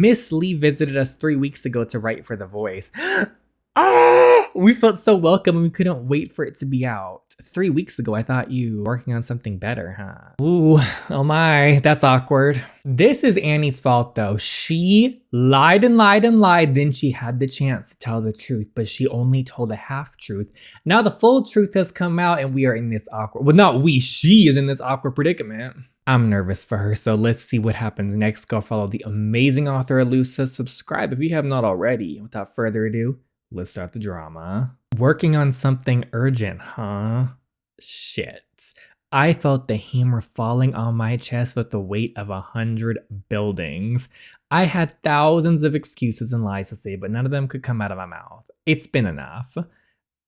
Miss Lee visited us 3 weeks ago to write for The Voice. Ah, we felt so welcome and we couldn't wait for it to be out. 3 weeks ago, I thought you were working on something better, huh? Ooh, oh my, that's awkward. This is Annie's fault though. She lied and lied and lied, then she had the chance to tell the truth, but she only told a half truth. Now the full truth has come out and we are in this awkward, well not we, she is in this awkward predicament. I'm nervous for her, so let's see what happens next. Go follow the amazing author Alusza. Subscribe if you have not already. Without further ado, let's start the drama. Working on something urgent, huh? Shit. I felt the hammer falling on my chest with the weight of 100 buildings. I had thousands of excuses and lies to say, but none of them could come out of my mouth. It's been enough.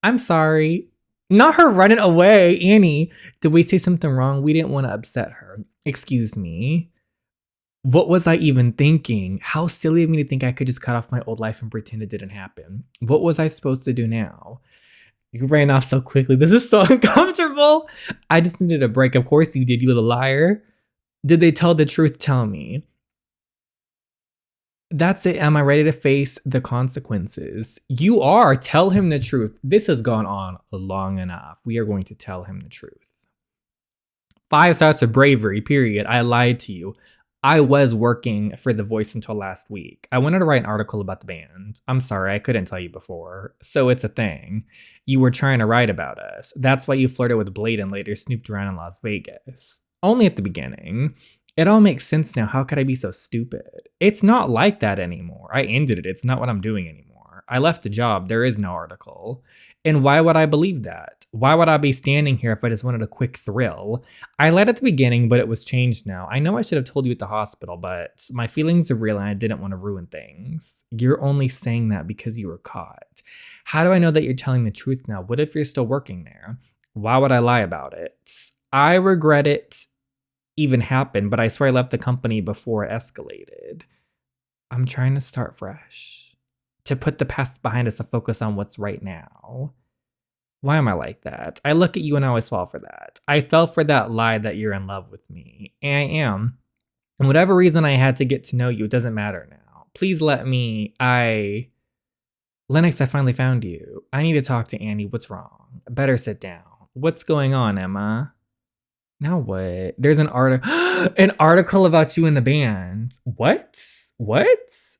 I'm sorry. Not her running away, Annie. Did we say something wrong? We didn't want to upset her. Excuse me. What was I even thinking? How silly of me to think I could just cut off my old life and pretend it didn't happen. What was I supposed to do now? You ran off so quickly. This is so uncomfortable. I just needed a break. Of course you did, you little liar. Did they tell the truth? Tell me. That's it. Am I ready to face the consequences? You are. Tell him the truth. This has gone on long enough. We are going to tell him the truth. 5 stars of bravery, period. I lied to you. I was working for The Voice until last week. I wanted to write an article about the band. I'm sorry, I couldn't tell you before. So it's a thing. You were trying to write about us. That's why you flirted with Blade and later snooped around in Las Vegas. Only at the beginning. It all makes sense now. How could I be so stupid? It's not like that anymore. I ended it. It's not what I'm doing anymore. I left the job. There is no article. And why would I believe that? Why would I be standing here if I just wanted a quick thrill? I lied at the beginning, but it was changed now. I know I should have told you at the hospital, but my feelings are real and I didn't want to ruin things. You're only saying that because you were caught. How do I know that you're telling the truth now? What if you're still working there? Why would I lie about it? I regret it even happened, but I swear I left the company before it escalated. I'm trying to start fresh. To put the past behind us and focus on what's right now. Why am I like that? I look at you and I always fall for that. I fell for that lie that you're in love with me. And I am. And whatever reason I had to get to know you, it doesn't matter now. Please let me, Lennox, I finally found you. I need to talk to Annie. What's wrong? Better sit down. What's going on, Emma? Now what? There's an article about you in the band. What?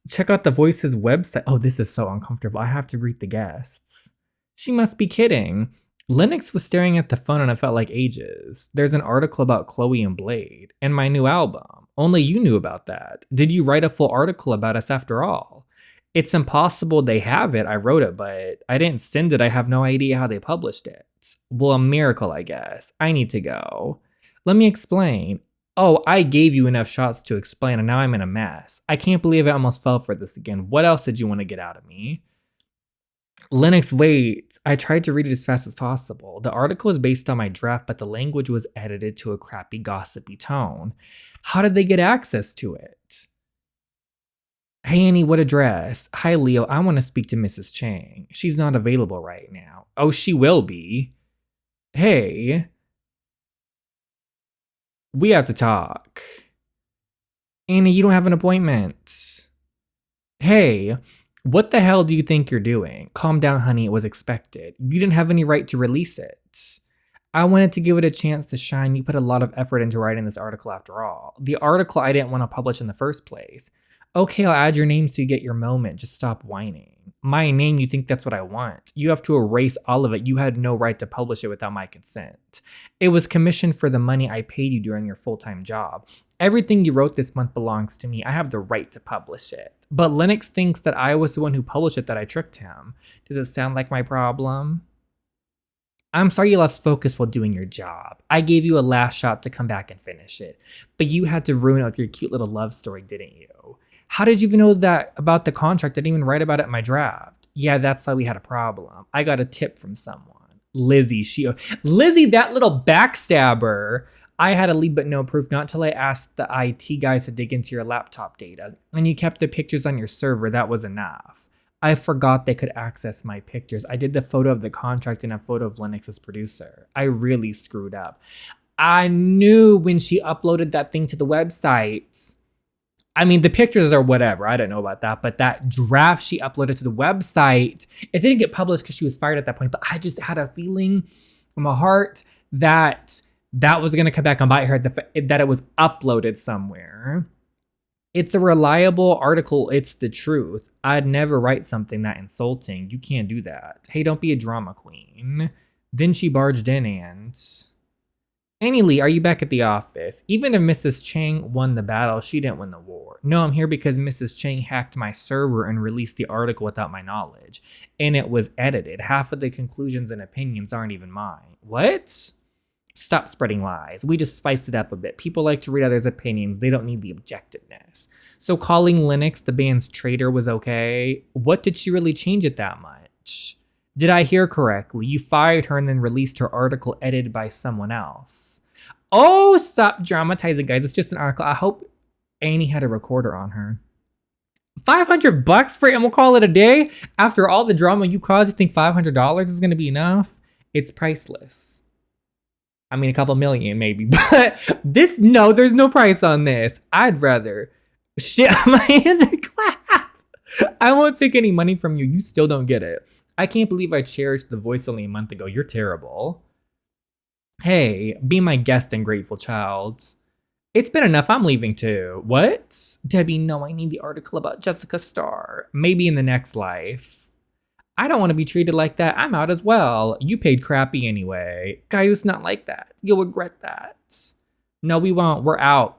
Check out The Voice's website. Oh, this is so uncomfortable. I have to greet the guests. She must be kidding. Lennox was staring at the phone and it felt like ages. There's an article about Chloe and Blade and my new album. Only you knew about that. Did you write a full article about us after all? It's impossible they have it. I wrote it, but I didn't send it. I have no idea how they published it. Well, a miracle, I guess. I need to go. Let me explain. Oh, I gave you enough shots to explain and now I'm in a mess. I can't believe I almost fell for this again. What else did you want to get out of me? Lennox, wait. I tried to read it as fast as possible. The article is based on my draft, but the language was edited to a crappy, gossipy tone. How did they get access to it? Hey, Annie, what address? Hi, Leo. I want to speak to Mrs. Chang. She's not available right now. Oh, she will be. Hey. We have to talk. Annie, you don't have an appointment. Hey, what the hell do you think you're doing? Calm down, honey. It was expected. You didn't have any right to release it. I wanted to give it a chance to shine. You put a lot of effort into writing this article after all. The article I didn't want to publish in the first place. Okay, I'll add your name so you get your moment. Just stop whining. My name, you think that's what I want. You have to erase all of it. You had no right to publish it without my consent. It was commissioned for the money I paid you during your full-time job. Everything you wrote this month belongs to me. I have the right to publish it. But Lennox thinks that I was the one who published it, that I tricked him. Does it sound like my problem? I'm sorry you lost focus while doing your job. I gave you a last shot to come back and finish it. But you had to ruin it with your cute little love story, didn't you? How did you even know that about the contract? I didn't even write about it in my draft. Yeah, that's why we had a problem. I got a tip from someone. Lizzie, that little backstabber. I had a lead but no proof, not till I asked the IT guys to dig into your laptop data. And you kept the pictures on your server, that was enough. I forgot they could access my pictures. I did the photo of the contract and a photo of Lennox's producer. I really screwed up. I knew when she uploaded that thing to the website. I mean, the pictures are whatever. I don't know about that. But that draft she uploaded to the website, it didn't get published because she was fired at that point. But I just had a feeling in my heart that that was going to come back and bite her, that it was uploaded somewhere. It's a reliable article. It's the truth. I'd never write something that insulting. You can't do that. Hey, don't be a drama queen. Then she barged in and... Annie Lee, are you back at the office? Even if Mrs. Chang won the battle, she didn't win the war. No, I'm here because Mrs. Chang hacked my server and released the article without my knowledge. And it was edited. Half of the conclusions and opinions aren't even mine. What? Stop spreading lies. We just spiced it up a bit. People like to read others' opinions. They don't need the objectiveness. So calling Linux the band's traitor was okay? What did she really change it that much? Did I hear correctly? You fired her and then released her article edited by someone else. Oh, stop dramatizing, guys. It's just an article. I hope Annie had a recorder on her. $500 for it and we'll call it a day? After all the drama you caused, you think $500 is going to be enough? It's priceless. I mean, a couple million maybe, but no, there's no price on this. I'd rather shit on my hands and clap. I won't take any money from you. You still don't get it. I can't believe I cherished the voice only a month ago. You're terrible. Hey, be my guest and grateful child. It's been enough. I'm leaving too. What? Debbie, no, I need the article about Jessica Starr. Maybe in the next life. I don't want to be treated like that. I'm out as well. You paid crappy anyway. Guys, it's not like that. You'll regret that. No, we won't. We're out.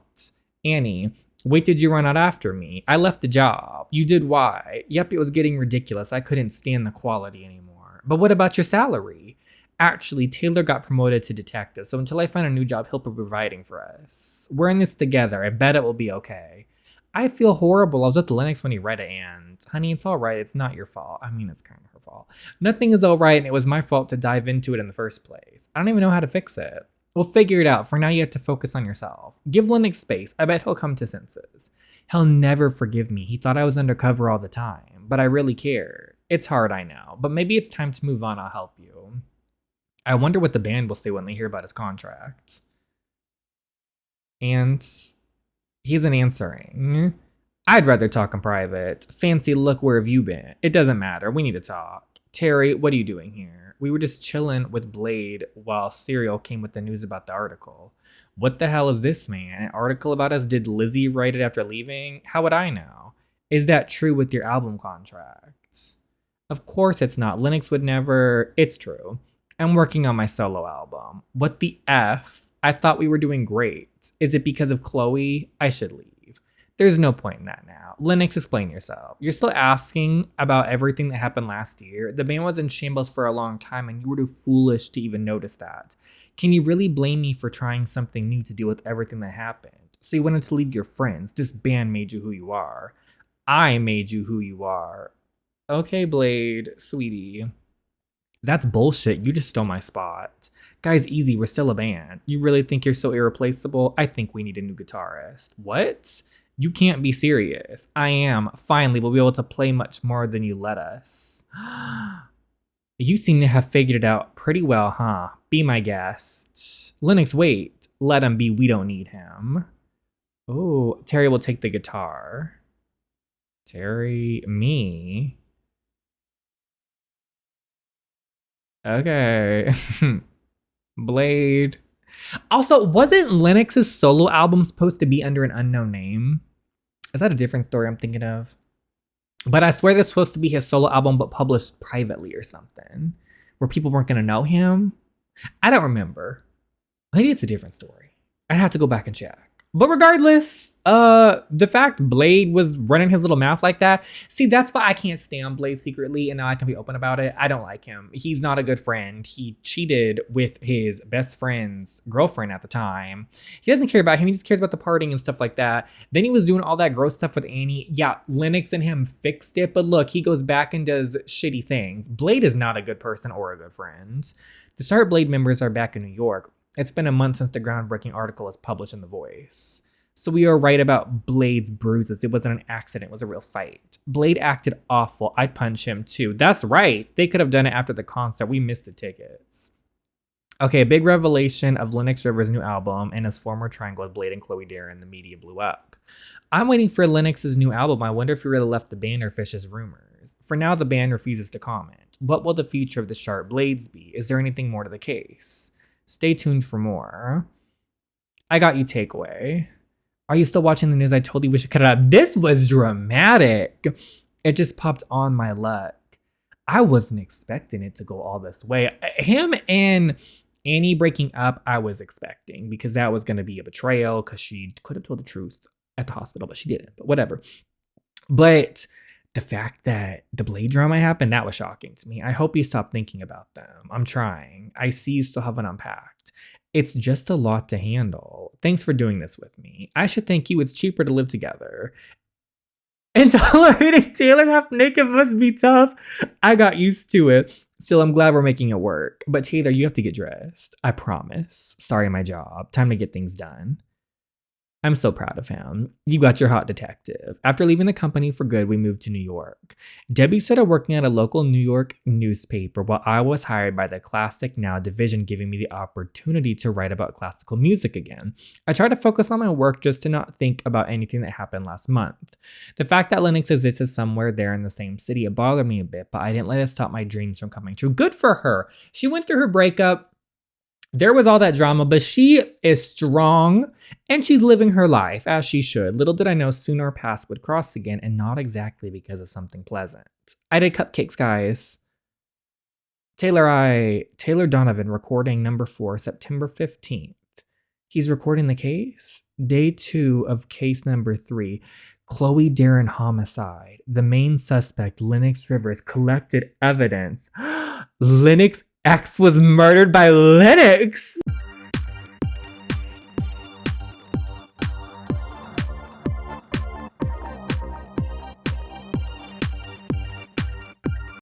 Annie, wait, did you run out after me? I left the job. You did why? Yep, it was getting ridiculous. I couldn't stand the quality anymore. But what about your salary? Actually, Taylor got promoted to detective, so until I find a new job, he'll be providing for us. We're in this together. I bet it will be okay. I feel horrible. I was at the Linux when he read it, and honey, it's all right. It's not your fault. I mean, it's kind of her fault. Nothing is all right, and it was my fault to dive into it in the first place. I don't even know how to fix it. We'll figure it out. For now, you have to focus on yourself. Give Linux space. I bet he'll come to senses. He'll never forgive me. He thought I was undercover all the time, but I really cared. It's hard, I know, but maybe it's time to move on. I'll help you. I wonder what the band will say when they hear about his contract. And he isn't answering. I'd rather talk in private. Fancy, look, where have you been? It doesn't matter. We need to talk. Terry, what are you doing here? We were just chilling with Blade while Serial came with the news about the article. What the hell is this, man? An article about us? Did Lizzie write it after leaving? How would I know? Is that true with your album contracts? Of course it's not. Linux would never. It's true. I'm working on my solo album. What the F? I thought we were doing great. Is it because of Chloe? I should leave. There's no point in that now. Linux, explain yourself. You're still asking about everything that happened last year. The band was in shambles for a long time and you were too foolish to even notice that. Can you really blame me for trying something new to deal with everything that happened? So you wanted to leave your friends. This band made you who you are. I made you who you are. Okay, Blade, sweetie. That's bullshit. You just stole my spot. Guys, easy. We're still a band. You really think you're so irreplaceable? I think we need a new guitarist. What? You can't be serious. I am. Finally, we'll be able to play much more than you let us. You seem to have figured it out pretty well, huh? Be my guest. Linux, wait. Let him be. We don't need him. Oh, Terry will take the guitar. Terry, me. Okay. Blade. Also, wasn't Linux's solo album supposed to be under an unknown name? Is that a different story I'm thinking of? But I swear that's supposed to be his solo album, but published privately or something, where people weren't going to know him. I don't remember. Maybe it's a different story. I'd have to go back and check. But regardless, the fact Blade was running his little mouth like that, see, that's why I can't stand Blade secretly, and now I can be open about it. I don't like him. He's not a good friend. He cheated with his best friend's girlfriend at the time. He doesn't care about him. He just cares about the partying and stuff like that. Then he was doing all that gross stuff with Annie. Yeah, Linux and him fixed it, but look, he goes back and does shitty things. Blade is not a good person or a good friend. The Start Blade members are back in New York. It's been a month since the groundbreaking article was published in The Voice. So we are right about Blade's bruises. It wasn't an accident. It was a real fight. Blade acted awful. I'd punch him too. That's right. They could have done it after the concert. We missed the tickets. Okay, big revelation of Lennox River's new album and his former triangle with Blade and Chloe Darren. The media blew up. I'm waiting for Lennox's new album. I wonder if he really left the band or if it's just rumors. For now, the band refuses to comment. What will the future of the sharp blades be? Is there anything more to the case? Stay tuned for more. I got you takeaway. Are you still watching the news? I totally wish I cut it out. This was dramatic. It just popped on my luck. I wasn't expecting it to go all this way. Him and Annie breaking up, I was expecting because that was going to be a betrayal because she could have told the truth at the hospital, but she didn't. But whatever. But the fact that the Blade drama happened, that was shocking to me. I hope you stop thinking about them. I'm trying. I see you still haven't unpacked. It's just a lot to handle. Thanks for doing this with me. I should thank you. It's cheaper to live together. And tolerating Taylor half naked must be tough. I got used to it. Still, I'm glad we're making it work. But Taylor, you have to get dressed. I promise. Sorry, my job. Time to get things done. I'm so proud of him. You got your hot detective. After leaving the company for good, we moved to New York. Debbie started working at a local New York newspaper while I was hired by the Classic Now division, giving me the opportunity to write about classical music again. I tried to focus on my work just to not think about anything that happened last month. The fact that Lennox existed somewhere there in the same city, it bothered me a bit, but I didn't let it stop my dreams from coming true. Good for her. She went through her breakup. There was all that drama, but she is strong and she's living her life as she should. Little did I know soon our paths would cross again, and not exactly because of something pleasant. I did cupcakes, guys. Taylor Donovan, recording number 4, September 15th. He's recording the case. Day 2 of case number 3, Chloe Darren homicide. The main suspect, Lennox Rivers, collected evidence. Lennox X was murdered by Lennox.